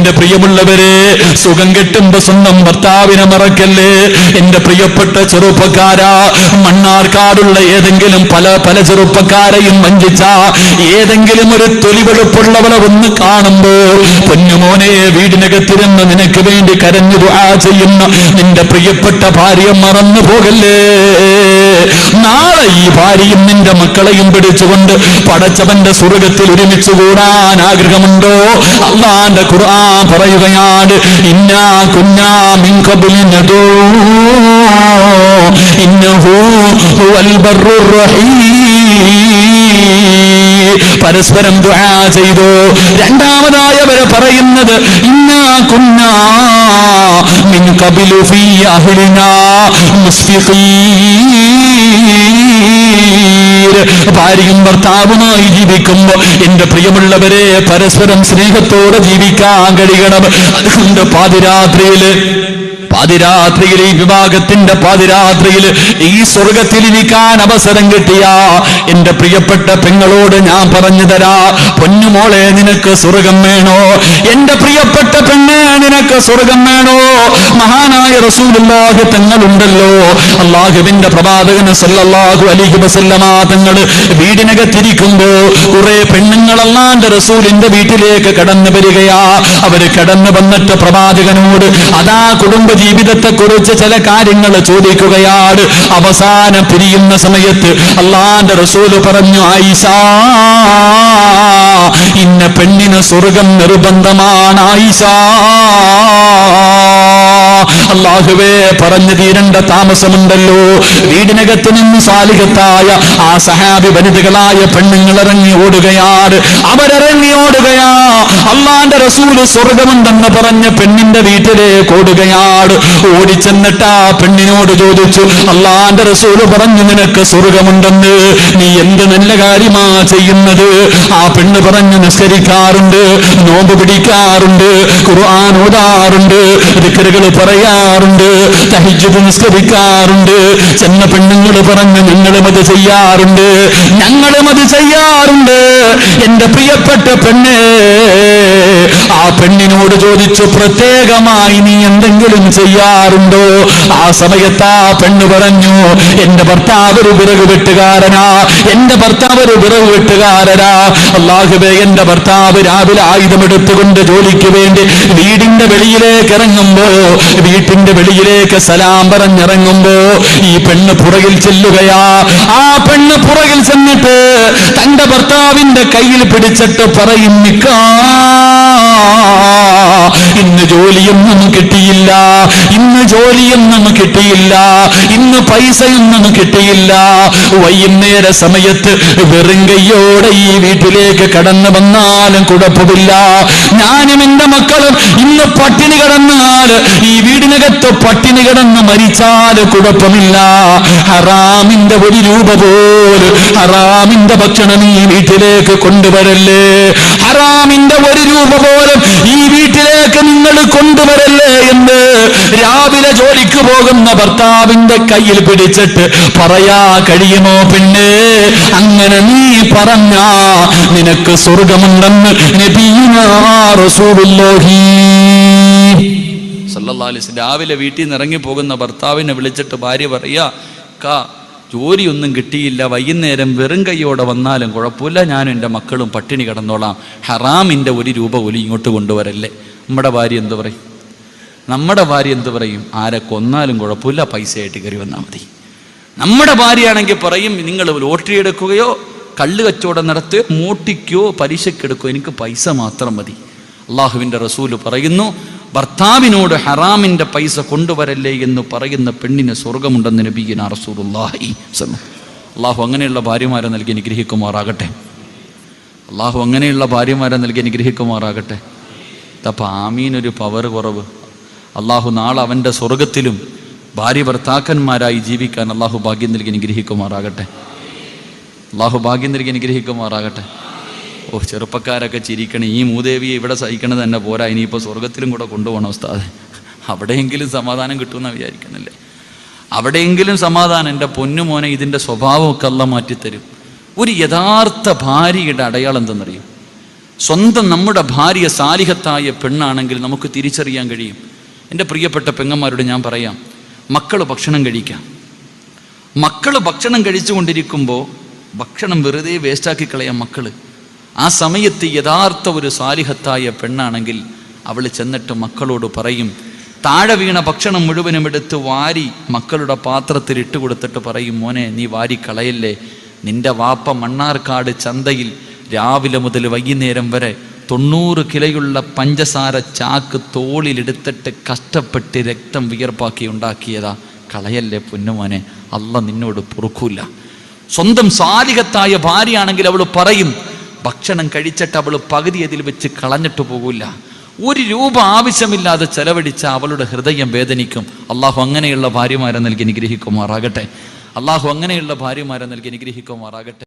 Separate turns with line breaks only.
എന്റെ പ്രിയമുള്ളവരെ, സുഖം കെട്ടുമ്പോ സ്വന്തം ഭർത്താവിനെ മറക്കല്ലേ. എന്റെ പ്രിയപ്പെട്ട ചെറുപ്പക്കാരാ, മണ്ണാർക്കാടുള്ള ഏതെങ്കിലും പല ചെറുപ്പക്കാരെയും വഞ്ചിച്ച ഏതെങ്കിലും ഒരു തൊലിവെളുപ്പുള്ളവളെ ഒന്ന് കാണുമ്പോ പൊന്നുമോനെ, വീടിനകത്തിരുന്ന് നിനക്ക് വേണ്ടി കരഞ്ഞു ദുആ ചെയ്യുന്ന നിന്റെ പ്രിയപ്പെട്ട ഭാര്യ മറന്നു പോകല്ലേ. നാളെ ഈ ഭാര്യയും നിന്റെ മക്കളെയും പിടിച്ചുകൊണ്ട് പടച്ചവന്റെ സ്വർഗത്തിൽ ഒരുമിച്ച് കൂടാൻ ആഗ്രഹമുണ്ടോ? അല്ലാഹുവിന്റെ ഖുർആൻ പറയുകയാണ്, ഇന്നാ കുന്നാ മിൻ ഖബ്ലി നദൂ ഇന്നഹു ഹുവൽ ബർറുർ റഹീം. പരസ്പരം ദുആ ചെയ്തു. രണ്ടാമതായി അവർ പറയുന്നത്, ഇന്നാ കുന്നാ മിൻ ഖബ്ലു ഫീ അഹ്ലിനാ മുസ്ഫിഖീൻ. ഭാര്യയും ഭർത്താവുമായി ജീവിക്കുമ്പോൾ എന്റെ പ്രിയമുള്ളവരെ, പരസ്പരം സ്നേഹത്തോടെ ജീവിക്കാൻ കഴിയണം. അതുകൊണ്ട് പാതിരാത്രിയിൽ ഈ വിഭാഗത്തിന്റെ പാതിരാത്രിയിൽ ഈ സ്വർഗത്തിൽ ഇരിക്കാൻ അവസരം കിട്ടിയ എന്റെ പ്രിയപ്പെട്ട പെങ്ങളോട് ഞാൻ പറഞ്ഞു തരാ, പൊന്നുമോളെ, നിനക്ക് സ്വർഗം വേണോ? എന്റെ പ്രിയപ്പെട്ട പെണ്ണെ, നിനക്ക് സ്വർഗം വേണോ? മഹാനായ റസൂലുള്ളാഹി തങ്ങളുണ്ടല്ലോ, അല്ലാഹുവിന്റെ പ്രവാചകൻ സല്ലല്ലാഹു അലൈഹി വസല്ലമ തങ്ങൾ വീടിനകത്തിരിക്കുമ്പോ കുറെ പെണ്ണുങ്ങൾ അല്ലാഹുവിന്റെ റസൂലിന്റെ വീട്ടിലേക്ക് കടന്നു വരികയാ. അവര് കടന്നു വന്നിട്ട് പ്രവാചകനോട് അതാ കുടുംബ ജീവിതത്തെ കുറിച്ച് ചില കാര്യങ്ങൾ ചോദിക്കുകയാണ്. അവസാനം പിരിയുന്ന സമയത്ത് അല്ലാഹുവിന്റെ റസൂൽ പറഞ്ഞു, ആയിഷ, ഇന്ന പെണ്ണിന് സ്വർഗം നിർബന്ധമാണ് ആയിഷ. അല്ലാഹുവേ, പറഞ്ഞു തീരേണ്ട താമസമുണ്ടല്ലോ. വീടിനകത്ത് നിന്ന് സാലിഹത്തായ ആ സഹാബി വനിതകളായ പെണ്ണുങ്ങൾ ഇറങ്ങി ഓടുകയാണ്. അവരിറങ്ങി ഓടുകയാ. അല്ലാഹുവിന്റെ റസൂൽ സ്വർഗമുണ്ടെന്ന് പറഞ്ഞ പെണ്ണിന്റെ വീട്ടിലേക്ക് ഓടുകയാണ്. ഓടിച്ചെന്നിട്ട് ആ പെണ്ണിനോട് ചോദിച്ചു, അല്ലാഹുവിന്റെ റസൂൽ പറഞ്ഞു നിനക്ക് സ്വർഗമുണ്ടെന്ന്, നീ എന്ത് നല്ല കാര്യമാ ചെയ്യുന്നത്? ആ പെണ്ണ് പറഞ്ഞു, നിസ്കരിക്കാറുണ്ട്, നോമ്പ് പിടിക്കാറുണ്ട്, ഖുർആൻ ഓതാറുണ്ട്, ദിക്റുകൾ പറയാറുണ്ട്, തഹജ്ജുദ് നിസ്കരിക്കാറുണ്ട്. ചെന്ന പെണ്ണുങ്ങൾ പറഞ്ഞു, ഞങ്ങളും അത് ചെയ്യാറുണ്ട്. എന്റെ പ്രിയപ്പെട്ട പെണ്ണ്, ആ പെണ്ണിനോട് ചോദിച്ചു, പ്രത്യേകമായി നീ എന്തെങ്കിലും ചെയ്യാറുണ്ടോ? ആ സമയത്ത് ആ പെണ്ണ് പറഞ്ഞു, എന്റെ ഭർത്താവ് ഒരു വിറക് വെട്ടുകാരനാ. അല്ലാഹുവേ, എന്റെ ഭർത്താവ് രാവിലെ ആയുധമെടുത്തുകൊണ്ട് ജോലിക്ക് വേണ്ടി വീടിന്റെ വെളിയിലേക്ക് ഇറങ്ങുമ്പോ, വീട്ടിന്റെ വെളിയിലേക്ക് സലാം പറഞ്ഞിറങ്ങുമ്പോ ഈ പെണ്ണ് പുറകിൽ ചെല്ലുകയാ. ആ പെണ്ണ് പുറകിൽ ചെന്നിട്ട് തന്റെ ഭർത്താവിന്റെ കയ്യിൽ പിടിച്ചിട്ട് പറയും, നിക്കാ, ഇന്ന് ജോലിയൊന്നും കിട്ടിയില്ല, ഇന്ന് പൈസയൊന്നും കിട്ടിയില്ല. വൈകുന്നേര സമയത്ത് വെറും കയ്യോടെ ഈ വീട്ടിലേക്ക് കടന്നു വന്നാലും കുഴപ്പമില്ല. ഞാനും എന്റെ മക്കളും ഇന്ന് പട്ടിണി കിടന്നാൽ, ഈ വീടിനകത്ത് പട്ടിണി കിടന്ന് മരിച്ചാൽ കുഴപ്പമില്ല. ഹറാമിന്റെ ഒരു രൂപ പോലും, ഹറാമിന്റെ ഭക്ഷണം ഈ വീട്ടിലേക്ക് കൊണ്ടുവരല്ലേ. ഹറാമിന്റെ ഒരു രൂപ പോലും ഈ വീട്ടിലേക്ക് നിങ്ങൾ കൊണ്ടുവരല്ലേ എന്ന് രാവിലെ ജോലിക്ക് പോകുന്ന ഭർത്താവിന്റെ കയ്യിൽ പിടിച്ചിട്ട് പറയാ കഴിയുമോ? പെണ്ണേ, അങ്ങനെ നീ പറഞ്ഞാ നിനക്ക് സ്വർഗമുണ്ടെന്ന് നബിയുനാ റസൂലുള്ളാഹി സല്ലല്ലാഹു അലൈഹി വസല്ലം. രാവിലെ വീട്ടിൽ നിന്ന് ഇറങ്ങി പോകുന്ന ഭർത്താവിനെ വിളിച്ചിട്ട് ഭാര്യ പറയാ, ജോലിയൊന്നും കിട്ടിയില്ല, വൈകുന്നേരം വെറും കൈയോടെ വന്നാലും കുഴപ്പമില്ല, ഞാനും എൻ്റെ മക്കളും പട്ടിണി കിടന്നോളാം, ഹറാമിൻ്റെ ഒരു രൂപ പോലും ഇങ്ങോട്ട് കൊണ്ടുവരല്ലേ. നമ്മുടെ ഭാര്യ എന്ത് പറയും? ആരെ കൊന്നാലും കുഴപ്പമില്ല, പൈസയായിട്ട് കയറി വന്നാൽ മതി. നമ്മുടെ ഭാര്യയാണെങ്കിൽ പറയും, നിങ്ങൾ ലോട്ടറി എടുക്കുകയോ കള്ള് കച്ചവടം നടത്തുകയോ മോട്ടിക്കോ പലിശക്കെടുക്കുകയോ, എനിക്ക് പൈസ മാത്രം മതി. അള്ളാഹുവിൻ്റെ റസൂല് പറയുന്നു, ഭർത്താവിനോട് ഹറാമിൻ്റെ പൈസ കൊണ്ടുവരല്ലേ എന്ന് പറയുന്ന പെണ്ണിന് സ്വർഗമുണ്ടെന്ന് നബിയുനാ റസൂലുള്ളാഹി സ്വല്ലല്ലാഹു. അള്ളാഹു അങ്ങനെയുള്ള ഭാര്യമാരെ നൽകി അനുഗ്രഹിക്കുമാറാകട്ടെ. അപ്പം ആമീനൊരു പവർ കുറവ്. അള്ളാഹു നാളെ അവൻ്റെ സ്വർഗത്തിലും ഭാര്യ ഭർത്താക്കന്മാരായി ജീവിക്കാൻ അള്ളാഹു ഭാഗ്യം നൽകി അനുഗ്രഹിക്കുമാറാകട്ടെ. ഓ, ചെറുപ്പക്കാരൊക്കെ ചിരിക്കണേ. ഈ മൂദേവിയെ ഇവിടെ സഹിക്കണത് തന്നെ പോരാ, ഇനിയിപ്പോൾ സ്വർഗത്തിലും കൂടെ കൊണ്ടുപോകണം ഉസ്താദെ. അവിടെയെങ്കിലും സമാധാനം കിട്ടുമെന്നാണ് വിചാരിക്കുന്നില്ലേ? അവിടെയെങ്കിലും സമാധാനം. എൻ്റെ പൊന്നുമോനെ, ഇതിൻ്റെ സ്വഭാവമൊക്കെ അല്ലാഹു മാറ്റിത്തരും. ഒരു യഥാർത്ഥ ഭാര്യയുടെ അടയാളം എന്തെന്നറിയും? സ്വന്തം നമ്മുടെ ഭാര്യ സാലിഹത്തായ പെണ്ണാണെങ്കിൽ നമുക്ക് തിരിച്ചറിയാൻ കഴിയും. എൻ്റെ പ്രിയപ്പെട്ട പെങ്ങന്മാരോട് ഞാൻ പറയാം, മക്കൾ ഭക്ഷണം കഴിക്കാം. മക്കൾ ഭക്ഷണം കഴിച്ചുകൊണ്ടിരിക്കുമ്പോൾ ഭക്ഷണം വെറുതെ വേസ്റ്റാക്കി കളയാം മക്കൾ. ആ സമയത്ത് യഥാർത്ഥ ഒരു സാലിഹത്തായ പെണ്ണാണെങ്കിൽ അവൾ ചെന്നിട്ട് മക്കളോട് പറയും, താഴെ വീണ ഭക്ഷണം മുഴുവനും എടുത്ത് വാരി മക്കളുടെ പാത്രത്തിൽ ഇട്ട് കൊടുത്തിട്ട് പറയും, മോനെ നീ വാരി കളയല്ലേ, നിന്റെ വാപ്പ മണ്ണാർക്കാട് ചന്തയിൽ രാവിലെ മുതൽ വൈകുന്നേരം വരെ 90 കിലോയുള്ള പഞ്ചസാര ചാക്ക് തോളിലെടുത്തിട്ട് കഷ്ടപ്പെട്ട് രക്തം വിയർപ്പാക്കി ഉണ്ടാക്കിയതാ, കളയല്ലേ പൊന്നുമോനെ, അള്ള നിന്നോട് പൊറുക്കൂല. സ്വന്തം സാലിഹത്തായ ഭാര്യയാണെങ്കിൽ അവൾ പറയും, ഭക്ഷണം കഴിച്ചിട്ട് അവൾ പകുതി അതിൽ വെച്ച് കളഞ്ഞിട്ട് പോകില്ല. 1 രൂപ ആവശ്യമില്ലാതെ ചെലവഴിച്ച അവളുടെ ഹൃദയം വേദനിക്കും. അള്ളാഹു അങ്ങനെയുള്ള ഭാര്യമാരെ നൽകി അനുഗ്രഹിക്കുമാറാകട്ടെ. അള്ളാഹു അങ്ങനെയുള്ള ഭാര്യമാരെ നൽകി അനുഗ്രഹിക്കുമാറാകട്ടെ.